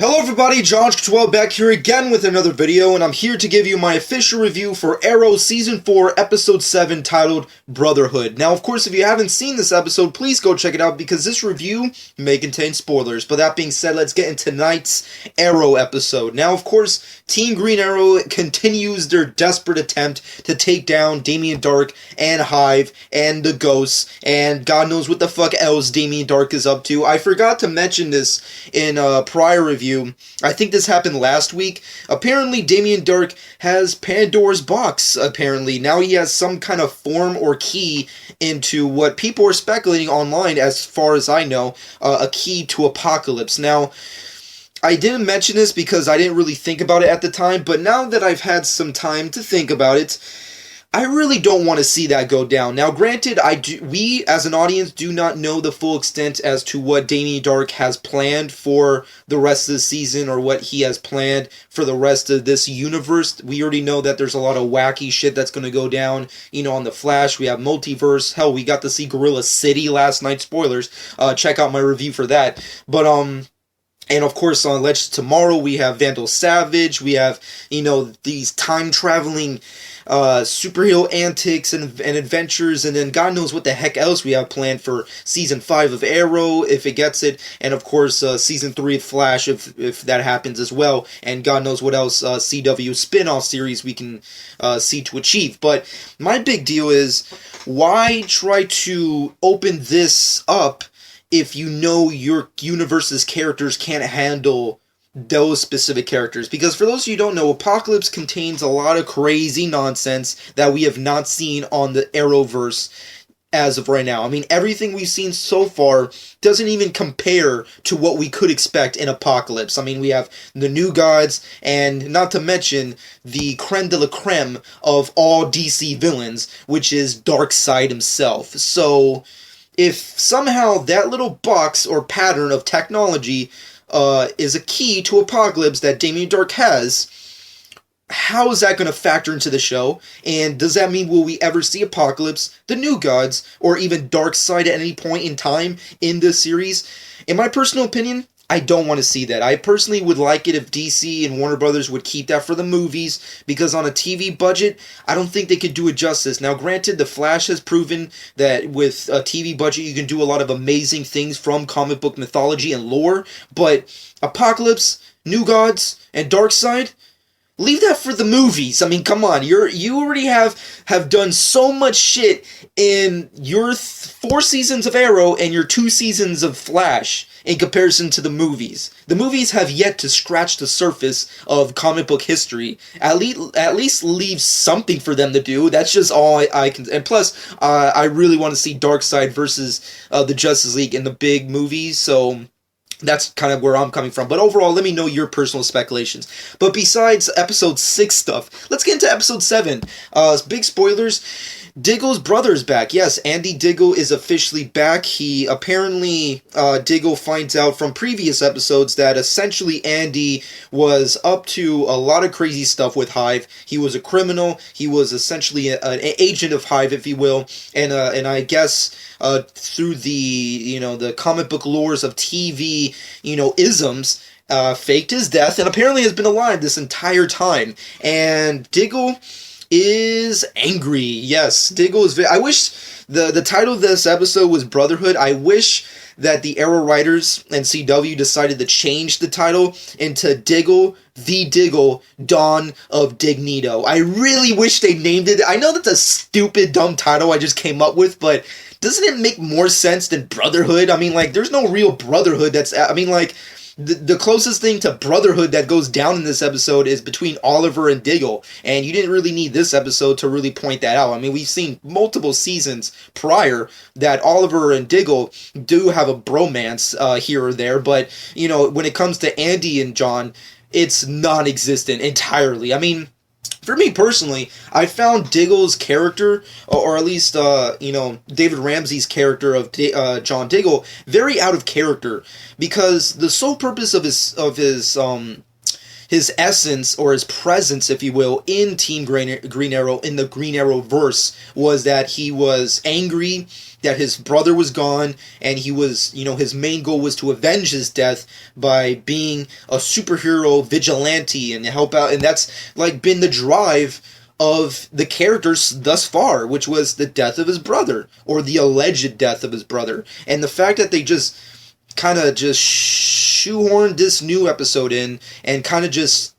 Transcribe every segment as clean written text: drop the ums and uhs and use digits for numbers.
Hello everybody, Josh12 back here again with another video, and I'm here to give you my official review for Arrow Season 4, Episode 7, titled Brotherhood. Now, of course, if you haven't seen this episode, please go check it out, because this review may contain spoilers. But that being said, let's get into tonight's Arrow episode. Now, of course, Team Green Arrow continues their desperate attempt to take down Damien Darhk and Hive and the Ghosts, and God knows what the fuck else Damien Darhk is up to. I forgot to mention this in a prior review. I think this happened last week. Apparently, Damien Darhk has Pandora's box, apparently. Now he has some kind of form or key into what people are speculating online, as far as I know, a key to Apocalypse. Now, I didn't mention this because I didn't really think about it at the time, but now that I've had some time to think about it, I really don't want to see that go down. Now, granted, we as an audience do not know the full extent as to what Damien Darhk has planned for the rest of the season, or what he has planned for the rest of this universe. We already know that there's a lot of wacky shit that's going to go down, you know, on The Flash. We have multiverse. Hell, we got to see Gorilla City last night. Spoilers. Check out my review for that. But, and of course, on Legends Tomorrow, we have Vandal Savage. We have, you know, these time-traveling superhero antics and adventures, and then God knows what the heck else we have planned for Season 5 of Arrow, if it gets it, and of course, Season 3 of Flash, if that happens as well, and God knows what else CW spin-off series we can see to achieve. But my big deal is, why try to open this up if you know your universe's characters can't handle those specific characters? Because for those of you who don't know, Apocalypse contains a lot of crazy nonsense that we have not seen on the Arrowverse as of right now. I mean, everything we've seen so far doesn't even compare to what we could expect in Apocalypse. I mean, we have the New Gods, and not to mention the creme de la creme of all DC villains, which is Darkseid himself. So if somehow that little box or pattern of technology is a key to Apocalypse that Damien Darhk has, how is that going to factor into the show? And does that mean, will we ever see Apocalypse, the New Gods, or even Darkseid at any point in time in this series? In my personal opinion, I don't want to see that. I personally would like it if DC and Warner Brothers would keep that for the movies, because on a TV budget, I don't think they could do it justice. Now, granted, The Flash has proven that with a TV budget, you can do a lot of amazing things from comic book mythology and lore, but Apocalypse, New Gods, and Darkseid, leave that for the movies. I mean, come on. You already have done so much shit in your 4 seasons of Arrow and your 2 seasons of Flash in comparison to the movies. The movies have yet to scratch the surface of comic book history. At least leave something for them to do. That's just all I can... And plus, I really want to see Darkseid versus the Justice League in the big movies, so that's kind of where I'm coming from. But overall, let me know your personal speculations. But besides Episode 6 stuff, let's get into Episode 7. Big spoilers. Diggle's brother is back. Yes, Andy Diggle is officially back. He apparently, Diggle finds out from previous episodes that essentially Andy was up to a lot of crazy stuff with Hive. He was a criminal. He was essentially an agent of Hive, if you will. And I guess through the, you know, the comic book lores of TV, you know, isms, faked his death and apparently has been alive this entire time. And Diggle is angry. Yes, Diggle is I wish the title of this episode was Brotherhood. I wish that the Arrow writers and CW decided to change the title into Diggle, the Diggle, Dawn of Dignito. I really wish they named it. I know that's a stupid, dumb title I just came up with, but doesn't it make more sense than Brotherhood? I mean, like, there's no real Brotherhood that's... I mean, like, the closest thing to Brotherhood that goes down in this episode is between Oliver and Diggle, and you didn't really need this episode to really point that out. I mean, we've seen multiple seasons prior that Oliver and Diggle do have a bromance here or there, but, you know, when it comes to Andy and John, it's non-existent entirely. I mean, for me personally, I found Diggle's character, or at least, you know, David Ramsey's character of John Diggle, very out of character, because the sole purpose of his his essence or his presence, if you will, in Team Green Arrow, in the Green Arrow verse, was that he was angry that his brother was gone, and he was, his main goal was to avenge his death by being a superhero vigilante and help out, and that's like been the drive of the characters thus far, which was the death of his brother, or the alleged death of his brother. And the fact that they just kind of just shoehorned this new episode in and kind of just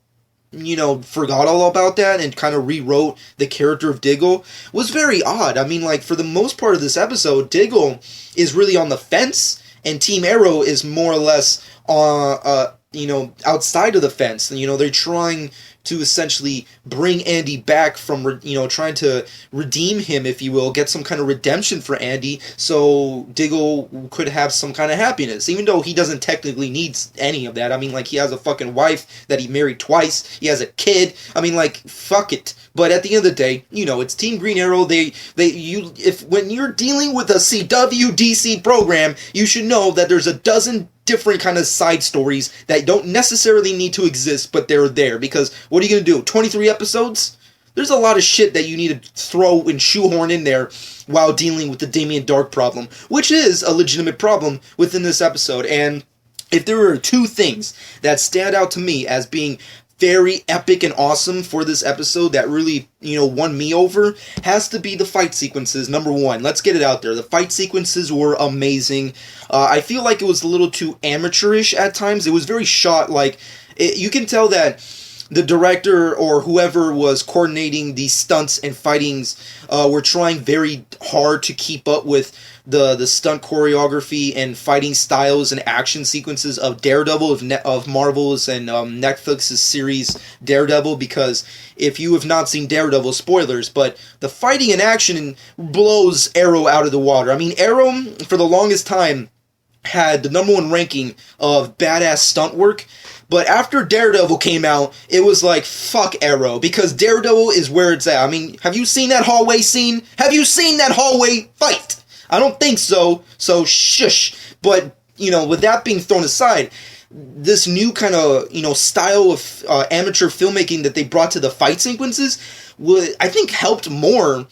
forgot all about that and kind of rewrote the character of Diggle was very odd. I mean, like, for the most part of this episode, Diggle is really on the fence, and Team Arrow is more or less outside of the fence. They're trying to essentially bring Andy back from, trying to redeem him, if you will, get some kind of redemption for Andy, so Diggle could have some kind of happiness, even though he doesn't technically need any of that. I mean, like, he has a fucking wife that he married twice, he has a kid, I mean, like, fuck it. But at the end of the day, it's Team Green Arrow. When you're dealing with a CW/DC program, you should know that there's a dozen different kind of side stories that don't necessarily need to exist, but they're there, because what are you going to do, 23 episodes? There's a lot of shit that you need to throw and shoehorn in there while dealing with the Damien Dark problem, which is a legitimate problem within this episode. And if there are two things that stand out to me as being very epic and awesome for this episode that really, won me over, has to be the fight sequences. Number one, let's get it out there. The fight sequences were amazing. I feel like it was a little too amateurish at times. It was very shot, you can tell that the director or whoever was coordinating these stunts and fightings were trying very hard to keep up with the stunt choreography and fighting styles and action sequences of Daredevil, of Marvel's and Netflix's series Daredevil, because if you have not seen Daredevil, spoilers, but the fighting and action blows Arrow out of the water. I mean, Arrow, for the longest time, had the #1 ranking of badass stunt work, but after Daredevil came out, it was like, fuck Arrow, because Daredevil is where it's at. I mean, have you seen that hallway scene? Have you seen that hallway fight? I don't think so, so shush. But, with that being thrown aside, this new kind of, style of amateur filmmaking that they brought to the fight sequences, I think helped more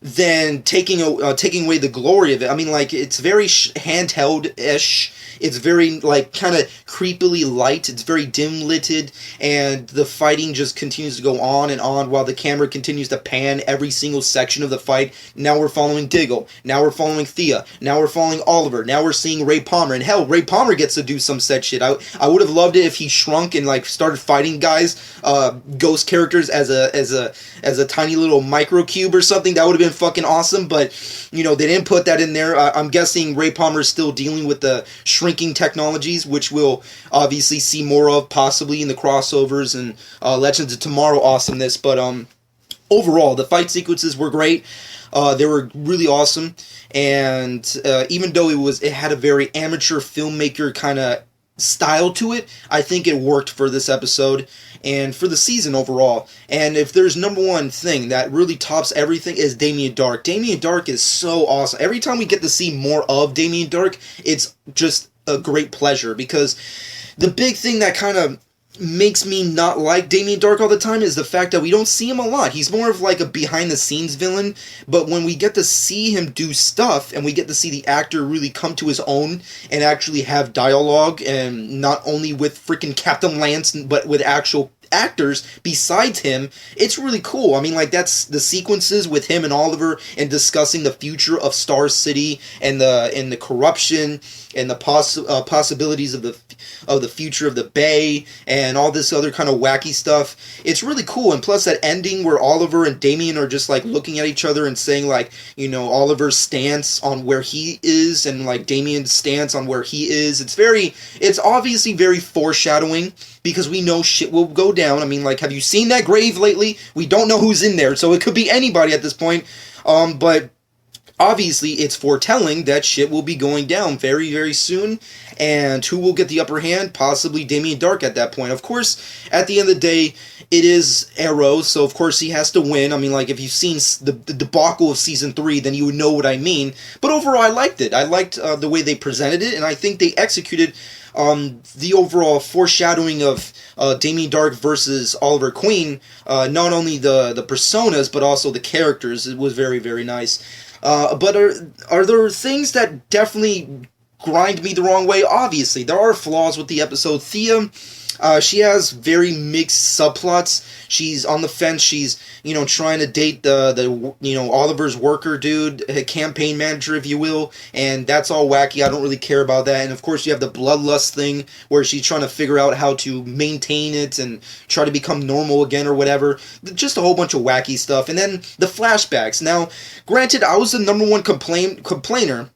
than taking away the glory of it. I mean, like, it's very handheld-ish. It's very, kind of creepily light. It's very dim-litted, and the fighting just continues to go on and on while the camera continues to pan every single section of the fight. Now we're following Diggle. Now we're following Thea. Now we're following Oliver. Now we're seeing Ray Palmer. And hell, Ray Palmer gets to do some said shit. I would have loved it if he shrunk and, started fighting guys, ghost characters as a tiny little microcube or something. That would have been fucking awesome, but, they didn't put that in there. I'm guessing Ray Palmer is still dealing with the shrinking technologies, which we'll obviously see more of possibly in the crossovers and Legends of Tomorrow awesomeness. But overall, the fight sequences were great. They were really awesome, and even though it had a very amateur filmmaker kind of style to it, I think it worked for this episode and for the season overall. And if there's #1 thing that really tops everything, is Damien Dark. Damien Dark is so awesome. Every time we get to see more of Damien Dark, it's just a great pleasure, because the big thing that kind of makes me not like Damien Dark all the time is the fact that we don't see him a lot. He's more of like a behind-the-scenes villain, but when we get to see him do stuff, and we get to see the actor really come to his own and actually have dialogue, and not only with freaking Captain Lance, but with actual actors besides him, it's really cool. I mean, that's the sequences with him and Oliver and discussing the future of Star City and the corruption and the possibilities of the future of the Bay and all this other kind of wacky stuff. It's really cool. And plus that ending where Oliver and Damien are just looking at each other and saying Oliver's stance on where he is and Damien's stance on where he is. It's obviously very foreshadowing, because we know shit will go down. I mean, have you seen that grave lately? We don't know who's in there, so it could be anybody at this point. But obviously, it's foretelling that shit will be going down very, very soon. And who will get the upper hand? Possibly Damien Dark at that point. Of course, at the end of the day, it is Arrow, so of course he has to win. I mean, if you've seen the debacle of Season 3, then you would know what I mean. But overall, I liked it. I liked the way they presented it, and I think they executed the overall foreshadowing of Damien Dark versus Oliver Queen, not only the personas but also the characters, it was very, very nice. But are there things that definitely grind me the wrong way? Obviously, there are flaws with the episode. Thea, she has very mixed subplots. She's on the fence. She's, trying to date the Oliver's worker dude, campaign manager, if you will, and that's all wacky. I don't really care about that. And of course, you have the bloodlust thing where she's trying to figure out how to maintain it and try to become normal again or whatever. Just a whole bunch of wacky stuff. And then the flashbacks. Now, granted, I was the number one complainer,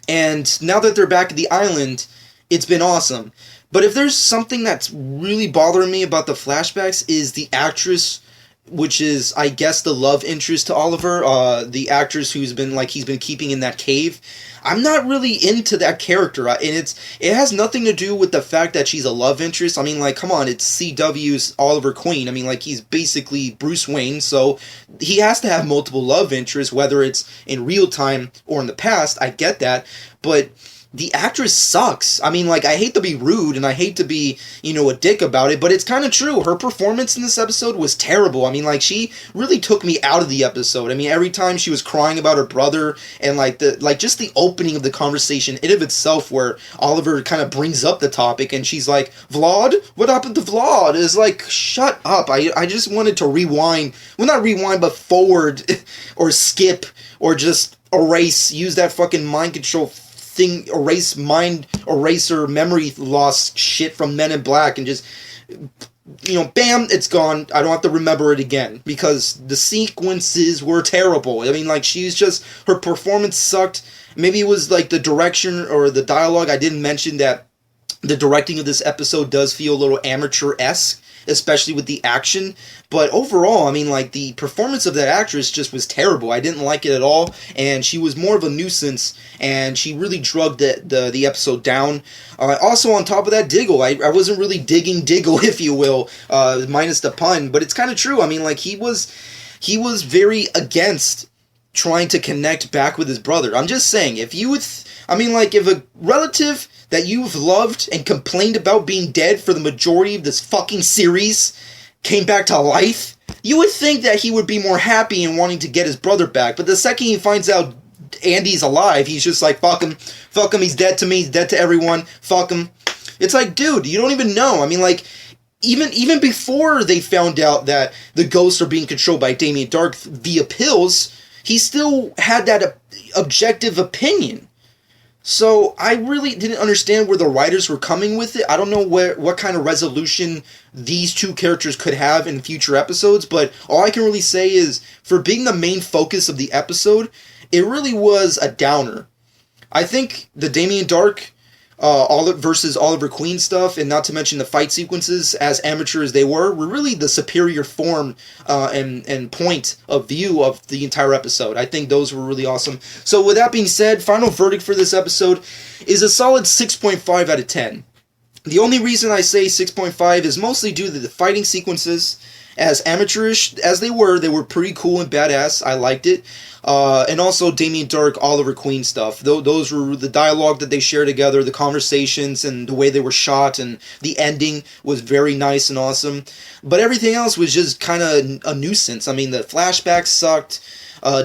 and now that they're back at the island, it's been awesome. But if there's something that's really bothering me about the flashbacks is the actress, which is, I guess, the love interest to Oliver, the actress he's been keeping in that cave. I'm not really into that character, and it has nothing to do with the fact that she's a love interest. I mean, come on, it's CW's Oliver Queen. I mean, he's basically Bruce Wayne, so he has to have multiple love interests, whether it's in real time or in the past. I get that, but the actress sucks. I mean, I hate to be rude and I hate to be, a dick about it, but it's kind of true. Her performance in this episode was terrible. I mean, she really took me out of the episode. I mean, every time she was crying about her brother and just the opening of the conversation in of itself where Oliver kind of brings up the topic and she's like, Vlad? What happened to Vlad? It's shut up. I just wanted to rewind. Well, not rewind, but forward or skip or just erase, use that fucking mind control thing, eraser memory loss shit from Men in Black and just, bam, it's gone. I don't have to remember it again because the sequences were terrible. I mean, her performance sucked. Maybe it was the direction or the dialogue. I didn't mention that the directing of this episode does feel a little amateur-esque, especially with the action. But overall, I mean, the performance of that actress just was terrible. I didn't like it at all, and she was more of a nuisance, and she really drugged the episode down. Also, on top of that, Diggle. I wasn't really digging Diggle, if you will, minus the pun, but it's kind of true. I mean, he was very against trying to connect back with his brother. I'm just saying, if you would... if a relative that you've loved and complained about being dead for the majority of this fucking series came back to life, you would think that he would be more happy and wanting to get his brother back. But the second he finds out Andy's alive, he's just fuck him, he's dead to me, he's dead to everyone, fuck him. It's dude, you don't even know. I mean, even before they found out that the ghosts are being controlled by Damien Dark via pills, he still had that objective opinion. So I really didn't understand where the writers were coming with it. I don't know what kind of resolution these two characters could have in future episodes, but all I can really say is, for being the main focus of the episode, it really was a downer. I think the Damien Dark versus Oliver Queen stuff, and not to mention the fight sequences, as amateur as they were really the superior form and point of view of the entire episode. I think those were really awesome. So with that being said, final verdict for this episode is a solid 6.5 out of 10. The only reason I say 6.5 is mostly due to the fighting sequences. As amateurish as they were pretty cool and badass. I liked it. And also Damien Dark, Oliver Queen stuff. Those were the dialogue that they shared together, the conversations, and the way they were shot, and the ending was very nice and awesome. But everything else was just kind of a nuisance. I mean, the flashbacks sucked.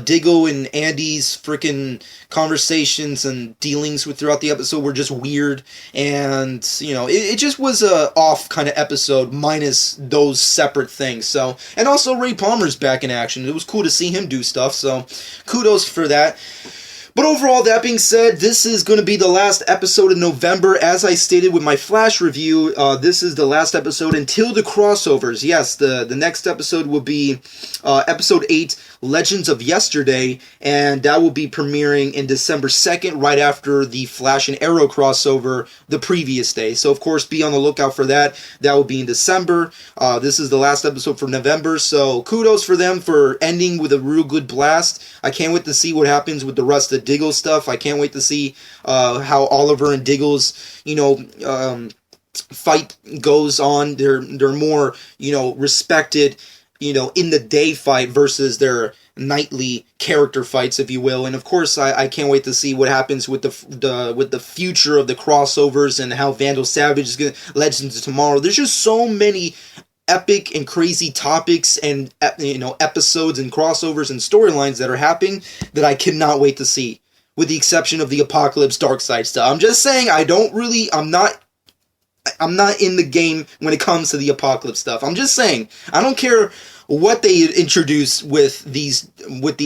Diggle and Andy's freaking conversations and dealings throughout the episode were just weird, and it just was a off kind of episode minus those separate things. So, and also Ray Palmer's back in action. It was cool to see him do stuff, so kudos for that. But overall, that being said, this is going to be the last episode in November. As I stated with my Flash review, this is the last episode until the crossovers. Yes, the next episode will be episode 8, Legends of Yesterday, and that will be premiering in December 2nd, right after the Flash and Arrow crossover the previous day. So, of course, be on the lookout for that. That will be in December. This is the last episode for November, so kudos for them for ending with a real good blast. I can't wait to see what happens with the rest of Diggle stuff. I can't wait to see how Oliver and Diggle's, fight goes on. They're more, respected, in the day fight versus their nightly character fights, if you will. And of course, I can't wait to see what happens with the future of the crossovers and how Vandal Savage is gonna Legends of Tomorrow. There's just so many epic and crazy topics and episodes and crossovers and storylines that are happening that I cannot wait to see, with the exception of the Apocalypse Darkseid stuff. I'm just saying, I'm not in the game when it comes to the Apocalypse stuff. I'm just saying, I don't care what they introduce with the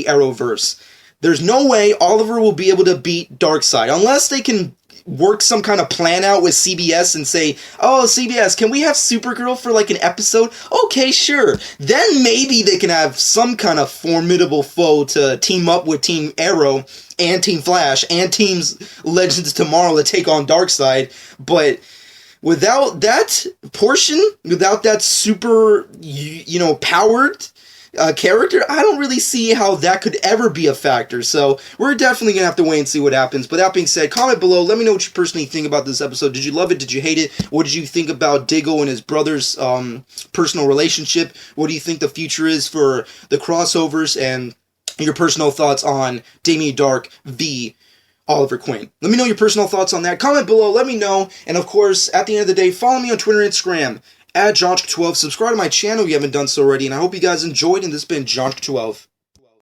Arrowverse. There's no way Oliver will be able to beat Darkseid unless they can work some kind of plan out with CBS and say, oh, CBS, can we have Supergirl for like an episode? Okay, sure. Then maybe they can have some kind of formidable foe to team up with Team Arrow and Team Flash and Teams Legends of Tomorrow to take on Darkseid. But without that portion, without that super, powered character, I don't really see how that could ever be a factor. So we're definitely going to have to wait and see what happens. But that being said, comment below. Let me know what you personally think about this episode. Did you love it? Did you hate it? What did you think about Diggle and his brother's personal relationship? What do you think the future is for the crossovers? And your personal thoughts on Damien Dark v. Oliver Queen. Let me know your personal thoughts on that. Comment below. Let me know. And of course, at the end of the day, follow me on Twitter and Instagram @JohnSk12. Subscribe to my channel if you haven't done so already. And I hope you guys enjoyed. And this has been JohnSk12.